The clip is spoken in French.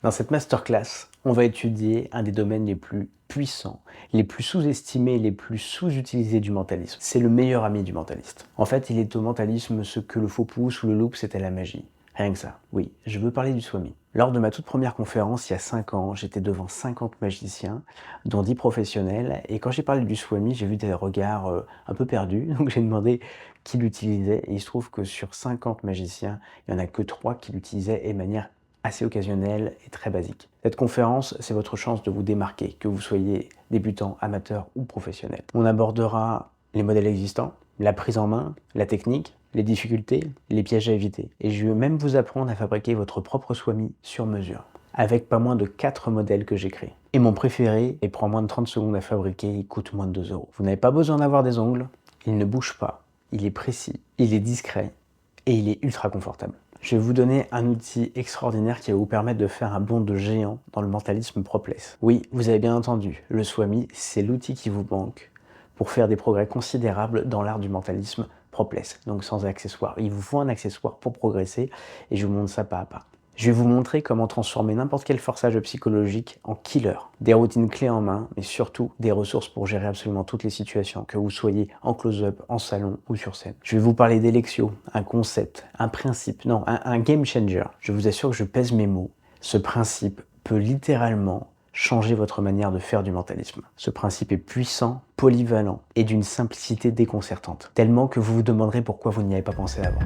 Dans cette masterclass, on va étudier un des domaines les plus puissants, les plus sous-estimés, les plus sous-utilisés du mentalisme. C'est le meilleur ami du mentaliste. En fait, il est au mentalisme ce que le faux pouce ou le loup c'est à la magie. Rien que ça. Oui, je veux parler du swami. Lors de ma toute première conférence, il y a 5 ans, j'étais devant 50 magiciens, dont 10 professionnels, et quand j'ai parlé du swami, j'ai vu des regards un peu perdus, donc j'ai demandé qui l'utilisait, et il se trouve que sur 50 magiciens, il n'y en a que 3 qui l'utilisaient et de manière assez occasionnelle et très basique. Cette conférence, c'est votre chance de vous démarquer, que vous soyez débutant, amateur ou professionnel. On abordera les modèles existants, la prise en main, la technique, les difficultés, les pièges à éviter. Et je vais même vous apprendre à fabriquer votre propre swami sur mesure, avec pas moins de 4 modèles que j'ai créés. Et mon préféré, il prend moins de 30 secondes à fabriquer, il coûte moins de 2 euros. Vous n'avez pas besoin d'avoir des ongles, il ne bouge pas, il est précis, il est discret et il est ultra confortable. Je vais vous donner un outil extraordinaire qui va vous permettre de faire un bond de géant dans le mentalisme Propless. Oui, vous avez bien entendu, le Swami, c'est l'outil qui vous manque pour faire des progrès considérables dans l'art du mentalisme Propless, donc sans accessoires. Il vous faut un accessoire pour progresser et je vous montre ça pas à pas. Je vais vous montrer comment transformer n'importe quel forçage psychologique en killer. Des routines clés en main, mais surtout des ressources pour gérer absolument toutes les situations, que vous soyez en close-up, en salon ou sur scène. Je vais vous parler d'Elexio, un concept, un principe, non, un game changer. Je vous assure que je pèse mes mots. Ce principe peut littéralement changer votre manière de faire du mentalisme. Ce principe est puissant, polyvalent et d'une simplicité déconcertante, tellement que vous vous demanderez pourquoi vous n'y avez pas pensé avant.